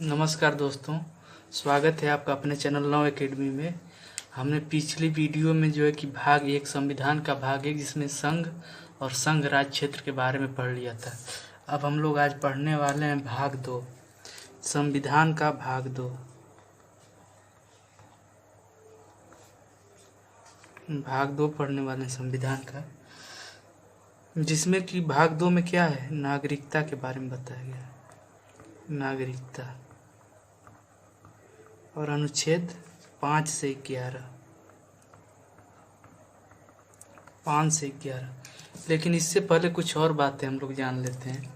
नमस्कार दोस्तों, स्वागत है आपका अपने चैनल नौ एकेडमी में। हमने पिछली वीडियो में जो है कि भाग एक संविधान का भाग एक जिसमें संघ और संघ राज्य क्षेत्र के बारे में पढ़ लिया था। अब हम लोग आज पढ़ने वाले हैं भाग दो, संविधान का भाग दो। भाग दो पढ़ने वाले हैं संविधान का, जिसमें कि भाग दो में क्या है, नागरिकता के बारे में बताया गया है। नागरिकता और अनुच्छेद 5 से 11। लेकिन इससे पहले कुछ और बातें हम लोग जान लेते हैं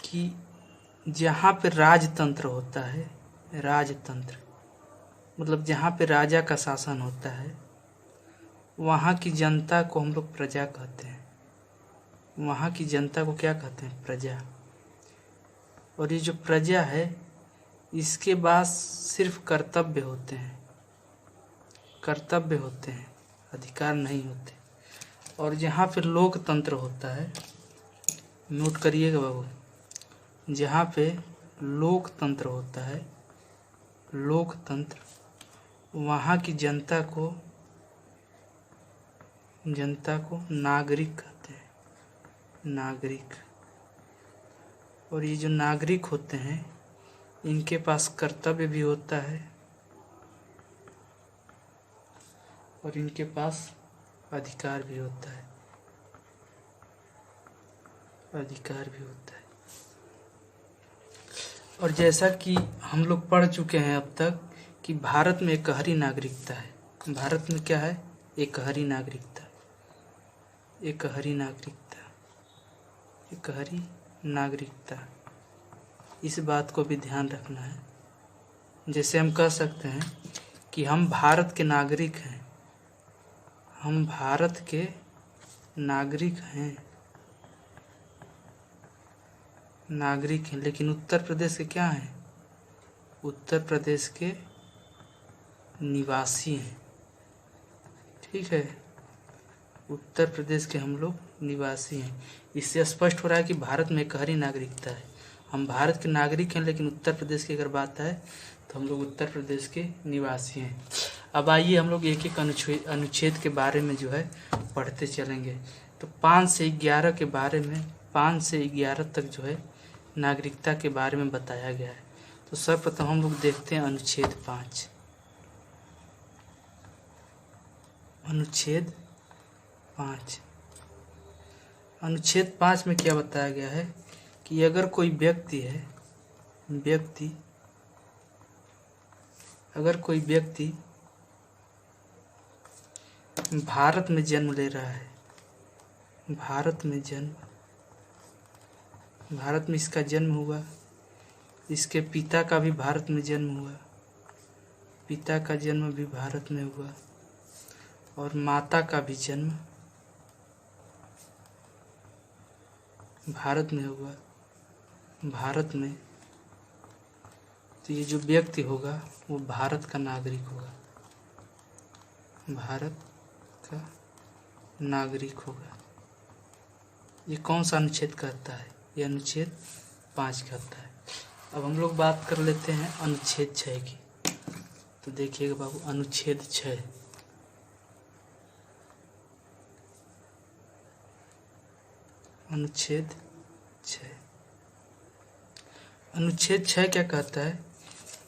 कि जहाँ पे राजतंत्र होता है, राजतंत्र मतलब जहाँ पे राजा का शासन होता है, वहाँ की जनता को हम लोग प्रजा कहते हैं। वहाँ की जनता को क्या कहते हैं? प्रजा। और ये जो प्रजा है, इसके पास सिर्फ कर्तव्य होते हैं, अधिकार नहीं होते। और जहाँ पे लोकतंत्र होता है, नोट करिएगा बाबू, जहाँ पे लोकतंत्र होता है, लोकतंत्र, वहाँ की जनता को नागरिक कहते हैं, नागरिक। और ये जो नागरिक होते हैं, इनके पास कर्तव्य भी होता है और इनके पास अधिकार भी होता है, और जैसा कि हम लोग पढ़ चुके हैं अब तक कि भारत में एकहरी नागरिकता है। भारत में क्या है? एकहरी नागरिकता। इस बात को भी ध्यान रखना है। जैसे हम कह सकते हैं कि हम भारत के नागरिक हैं, लेकिन उत्तर प्रदेश के क्या हैं? उत्तर प्रदेश के निवासी हैं। ठीक है, उत्तर प्रदेश के हम लोग निवासी हैं। इससे स्पष्ट हो रहा है कि भारत में एकहरी नागरिकता है। हम भारत के नागरिक हैं, लेकिन उत्तर प्रदेश की अगर बात है तो हम लोग उत्तर प्रदेश के निवासी हैं। अब आइए हम लोग एक एक अनुच्छेद के बारे में जो है पढ़ते चलेंगे। तो 5 से 11 के बारे में, 5 से 11 तक जो है नागरिकता के बारे में बताया गया है। तो सर्वप्रथम हम लोग देखते हैं अनुच्छेद 5। अनुच्छेद 5 में क्या बताया गया है कि अगर कोई व्यक्ति भारत में जन्म ले रहा है, भारत में इसका जन्म हुआ, इसके पिता का भी भारत में जन्म हुआ, पिता का जन्म भी भारत में हुआ, और माता का भी जन्म भारत में हुआ, तो ये जो व्यक्ति होगा वो भारत का नागरिक होगा, ये कौन सा अनुच्छेद कहता है? ये अनुच्छेद 5 कहता है। अब हम लोग बात कर लेते हैं अनुच्छेद 6 की। तो देखिएगा बाबू, अनुच्छेद 6। अनुच्छेद 6 क्या कहता है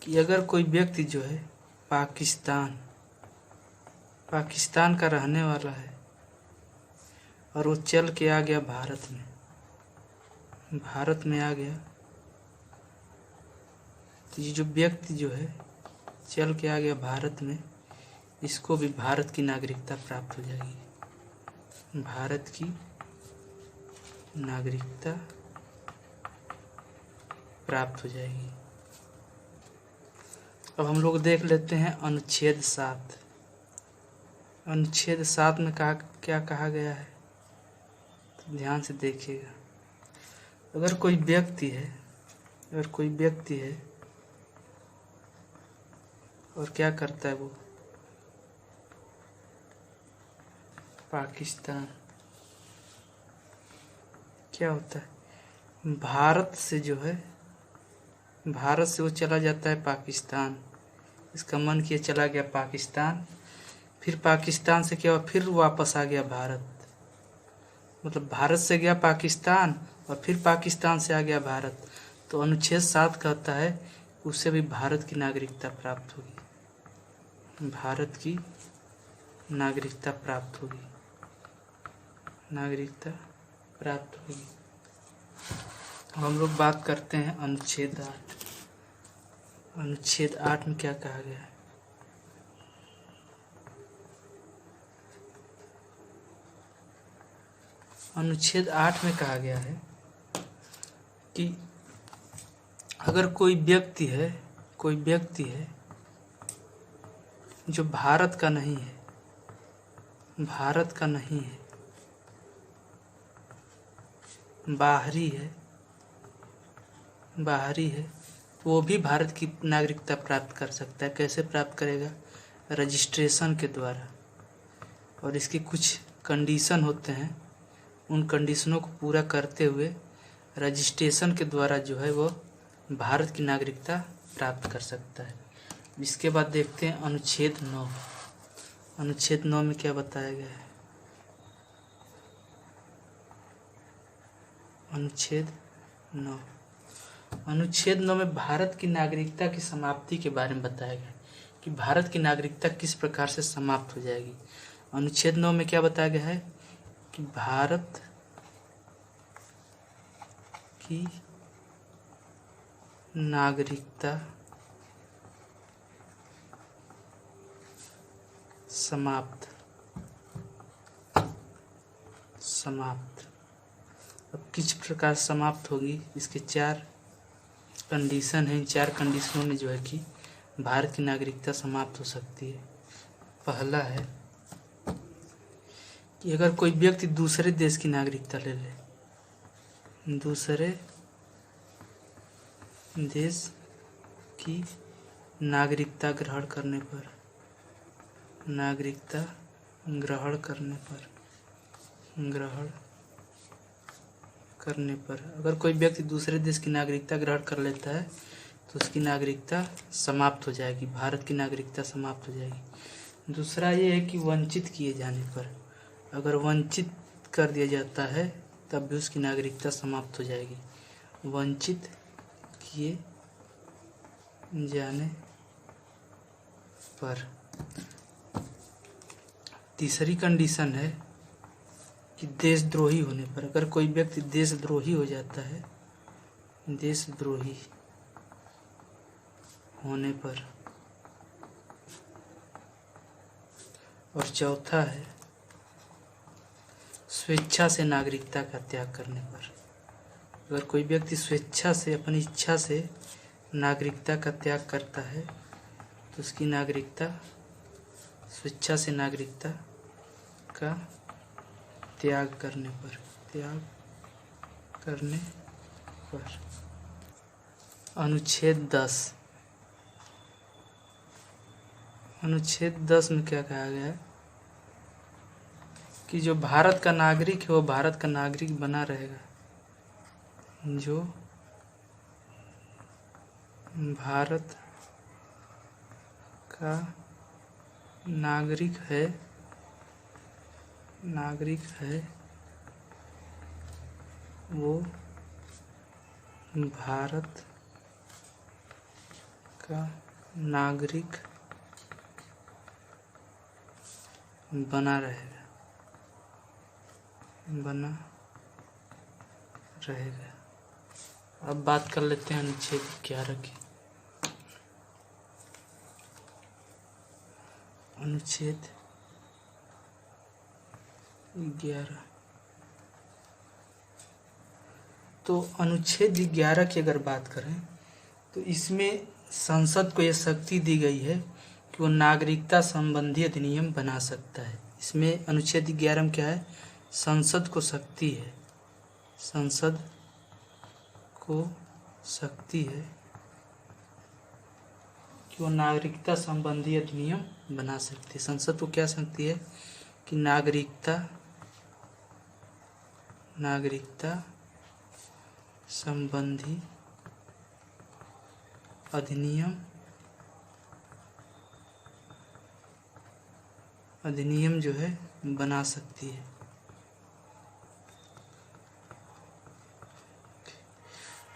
कि अगर कोई व्यक्ति जो है पाकिस्तान का रहने वाला है और वो चल के आ गया भारत में आ गया, तो ये जो व्यक्ति जो है चल के आ गया भारत में, इसको भी भारत की नागरिकता प्राप्त हो जाएगी, भारत की नागरिकता प्राप्त हो जाएगी। अब हम लोग देख लेते हैं अनुच्छेद 7। अनुच्छेद 7 में क्या कहा गया है, तो ध्यान से देखिएगा। अगर कोई व्यक्ति है और क्या करता है, वो पाकिस्तान, क्या होता है, भारत से जो है भारत से वो चला जाता है पाकिस्तान, इसका मन किया चला गया पाकिस्तान, फिर पाकिस्तान से क्या हुआ, फिर वापस आ गया भारत, मतलब भारत से गया पाकिस्तान और फिर पाकिस्तान से आ गया भारत। तो अनुच्छेद 7 कहता है उससे भी भारत की नागरिकता प्राप्त होगी, भारत की नागरिकता प्राप्त होगी, नागरिकता प्राप्त होगी। अब हम लोग बात करते हैं अनुच्छेद 8। अनुच्छेद 8 में क्या कहा गया है? अनुच्छेद 8 में कहा गया है कि अगर कोई व्यक्ति है जो भारत का नहीं है, भारत का नहीं है, बाहरी है, तो वो भी भारत की नागरिकता प्राप्त कर सकता है। कैसे प्राप्त करेगा? रजिस्ट्रेशन के द्वारा। और इसके कुछ कंडीशन होते हैं, उन कंडीशनों को पूरा करते हुए रजिस्ट्रेशन के द्वारा जो है वो भारत की नागरिकता प्राप्त कर सकता है। इसके बाद देखते हैं अनुच्छेद 9। अनुच्छेद 9 में क्या बताया गया है? अनुच्छेद 9, अनुच्छेद 9 में भारत की नागरिकता की समाप्ति के बारे में बताया गया है कि भारत की नागरिकता किस प्रकार से समाप्त हो जाएगी। अनुच्छेद 9 में क्या बताया गया है कि भारत की नागरिकता समाप्त। अब किस प्रकार समाप्त होगी, इसके 4 कंडीशन हैं। 4 कंडीशनों में जो है कि भारत की नागरिकता समाप्त हो सकती है। पहला है कि अगर कोई व्यक्ति दूसरे देश की नागरिकता ले ले, दूसरे देश की नागरिकता ग्रहण करने पर, नागरिकता ग्रहण करने पर अगर कोई व्यक्ति दूसरे देश की नागरिकता ग्रहण कर लेता है तो उसकी नागरिकता समाप्त हो जाएगी, भारत की नागरिकता समाप्त हो जाएगी। दूसरा ये है कि वंचित किए जाने पर, अगर वंचित कर दिया जाता है तब भी उसकी नागरिकता समाप्त हो जाएगी, वंचित किए जाने पर। तीसरी कंडीशन है कि देशद्रोही होने पर, अगर कोई व्यक्ति देशद्रोही हो जाता है, देशद्रोही होने पर। और चौथा है स्वेच्छा से नागरिकता का त्याग करने पर, अगर कोई व्यक्ति स्वेच्छा से, अपनी इच्छा से नागरिकता का त्याग करता है तो उसकी नागरिकता, स्वेच्छा से नागरिकता का त्याग करने पर, अनुच्छेद 10। अनुच्छेद 10 में क्या कहा गया है कि जो भारत का नागरिक है वो भारत का नागरिक बना रहेगा, जो भारत का नागरिक है वो भारत का नागरिक बना रहेगा। अब बात कर लेते हैं अनुच्छेद 11 की। अनुच्छेद 11, तो अनुच्छेद 11 की अगर बात करें तो इसमें संसद को यह शक्ति दी गई है कि वो नागरिकता संबंधी अधिनियम बना सकता है। इसमें अनुच्छेद 11 में क्या है, संसद को शक्ति है, संसद को शक्ति है कि वो नागरिकता संबंधी अधिनियम बना सकती है। संसद को क्या शक्ति है कि नागरिकता संबंधी अधिनियम जो है बना सकती है।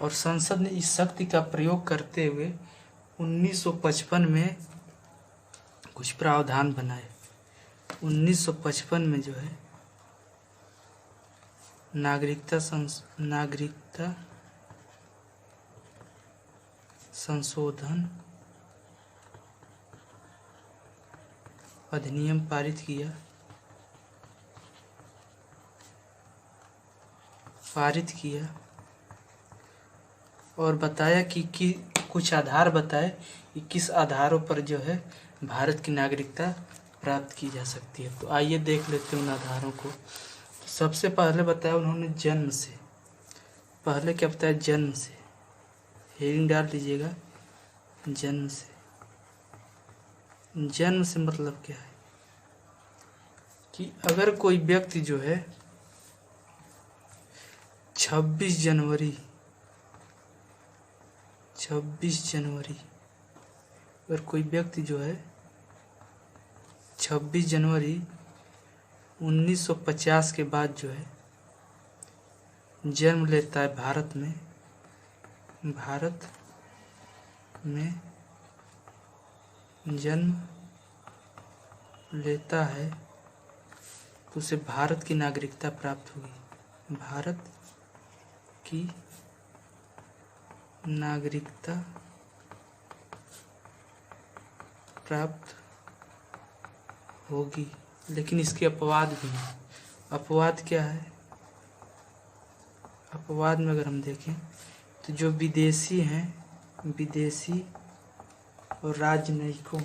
और संसद ने इस शक्ति का प्रयोग करते हुए 1955 में कुछ प्रावधान बनाए। 1955 में जो है नागरिकता संशोधन अधिनियम पारित किया और बताया कि कुछ आधार बताए कि किस आधारों पर जो है भारत की नागरिकता प्राप्त की जा सकती है। तो आइए देख लेते हैं उन आधारों को। सबसे पहले बताया उन्होंने जन्म से। पहले क्या बताया? जन्म से। हेडिंग डाल दीजिएगा, जन्म से। जन्म से मतलब क्या है कि अगर कोई व्यक्ति जो है 26 जनवरी अगर कोई व्यक्ति जो है 26 जनवरी 1950 के बाद जो है जन्म लेता है भारत में जन्म लेता है तो उसे भारत की नागरिकता प्राप्त होगी। भारत की नागरिकता प्राप्त होगी। लेकिन इसके अपवाद भी हैं। अपवाद क्या है? अपवाद में अगर हम देखें तो जो विदेशी हैं, विदेशी और राजनयिकों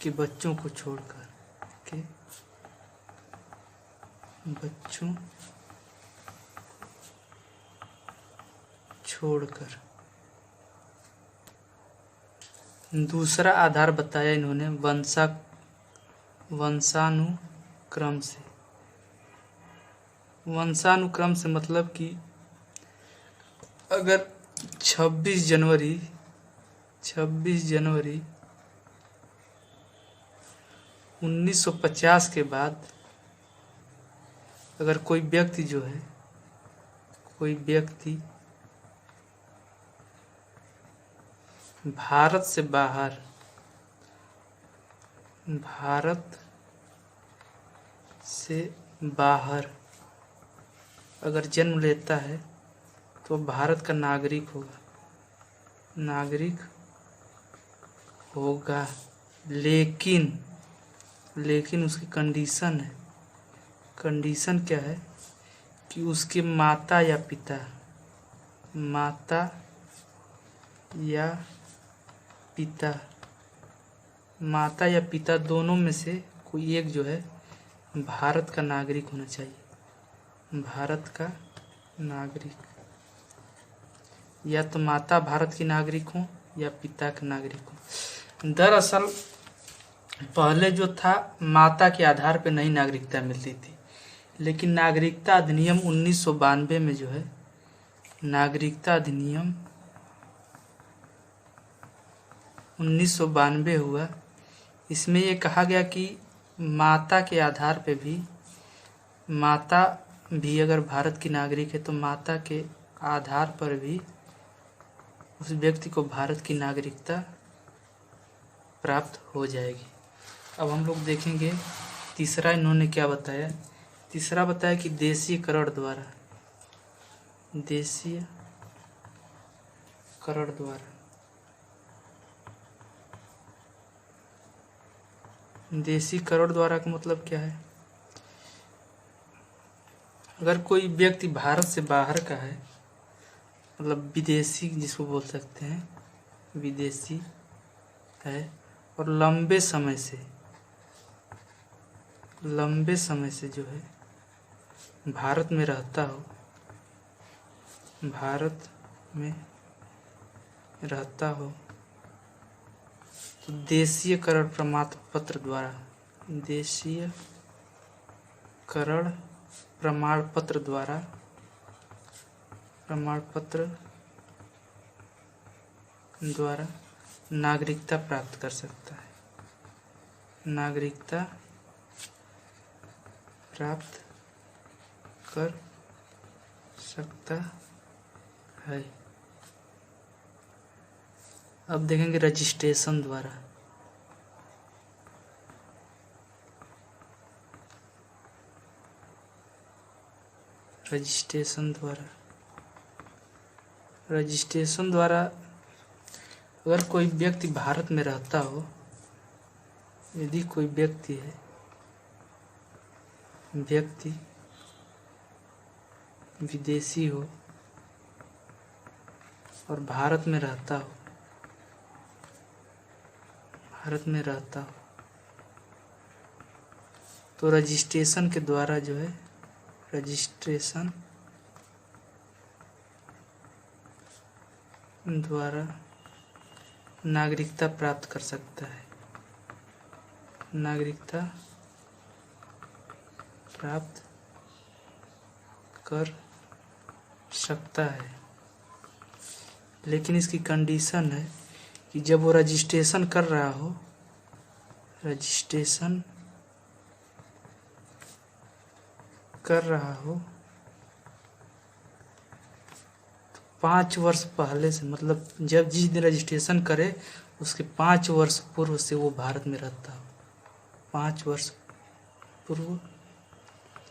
के बच्चों को छोड़कर दूसरा आधार बताया इन्होंने वंशानुक्रम से। वंशानुक्रम से मतलब कि अगर 26 जनवरी 1950 के बाद अगर कोई व्यक्ति जो है भारत से बाहर अगर जन्म लेता है तो भारत का नागरिक होगा। लेकिन उसकी कंडीशन क्या है कि उसके माता या पिता दोनों में से कोई एक जो है भारत का नागरिक होना चाहिए। भारत का नागरिक, या तो माता भारत की नागरिक हो या पिता का नागरिक हो। दरअसल पहले जो था माता के आधार पर नई नागरिकता मिलती थी, लेकिन नागरिकता अधिनियम 1992 में जो है नागरिकता अधिनियम 1992 हुआ। इसमें ये कहा गया कि माता के आधार पे भी अगर भारत की नागरिक है तो माता के आधार पर भी उस व्यक्ति को भारत की नागरिकता प्राप्त हो जाएगी। अब हम लोग देखेंगे तीसरा इन्होंने क्या बताया। तीसरा बताया कि देशीयकरण द्वारा का मतलब क्या है? अगर कोई व्यक्ति भारत से बाहर का है, मतलब विदेशी जिसको बोल सकते हैं, विदेशी है और लंबे समय से जो है भारत में रहता हो तो देशीयकरण प्रमाण पत्र द्वारा नागरिकता प्राप्त कर सकता है, नागरिकता प्राप्त कर सकता है। अब देखेंगे रजिस्ट्रेशन द्वारा। रजिस्ट्रेशन द्वारा अगर कोई व्यक्ति भारत में रहता हो, यदि कोई व्यक्ति विदेशी हो और भारत में रहता हो, तो रजिस्ट्रेशन के द्वारा जो है, रजिस्ट्रेशन द्वारा नागरिकता प्राप्त कर सकता है, नागरिकता प्राप्त कर सकता है। लेकिन इसकी कंडीशन है कि जब वो रजिस्ट्रेशन कर रहा हो, तो 5 वर्ष पहले से, मतलब जब जिस दिन रजिस्ट्रेशन करे उसके 5 वर्ष पूर्व से वो भारत में रहता हो, 5 वर्ष पूर्व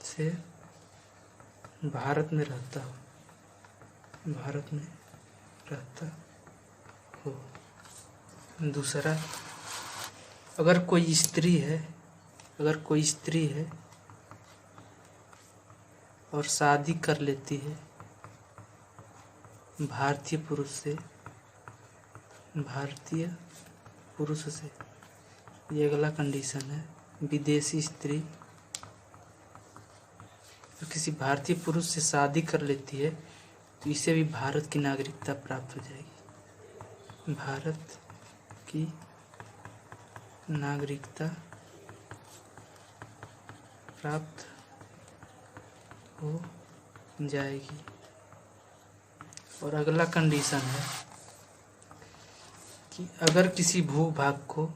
से भारत में रहता हो। दूसरा, अगर कोई स्त्री है और शादी कर लेती है भारतीय पुरुष से, ये अगला कंडीशन है। विदेशी स्त्री तो किसी भारतीय पुरुष से शादी कर लेती है तो इसे भी भारत की नागरिकता प्राप्त हो जाएगी, भारत की नागरिकता प्राप्त हो जाएगी। और अगला कंडीशन है कि अगर किसी भूभाग को,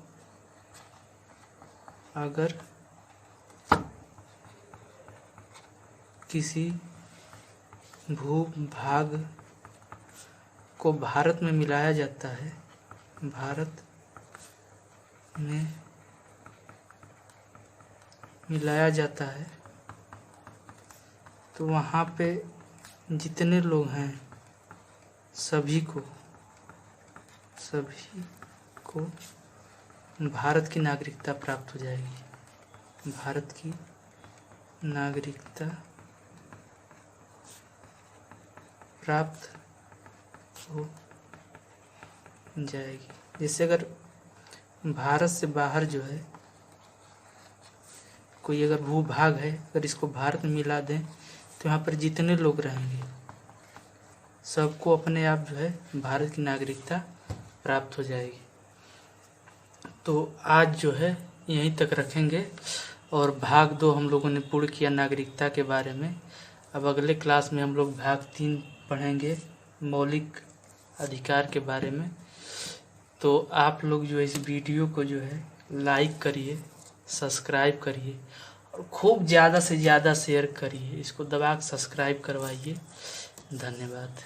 भारत में मिलाया जाता है, तो वहाँ पे जितने लोग हैं सभी को भारत की नागरिकता प्राप्त हो जाएगी, भारत की नागरिकता प्राप्त हो जाएगी। जैसे अगर भारत से बाहर जो है कोई अगर भूभाग है, अगर इसको भारत में मिला दें तो यहाँ पर जितने लोग रहेंगे सबको अपने आप जो है भारत की नागरिकता प्राप्त हो जाएगी। तो आज जो है यहीं तक रखेंगे और भाग 2 हम लोगों ने पूर्ण किया नागरिकता के बारे में। अब अगले क्लास में हम लोग भाग 3 पढ़ेंगे मौलिक अधिकार के बारे में। तो आप लोग जो इस वीडियो को जो है लाइक करिए, सब्सक्राइब करिए और खूब ज़्यादा से ज़्यादा शेयर करिए, इसको दबा के सब्सक्राइब करवाइए। धन्यवाद।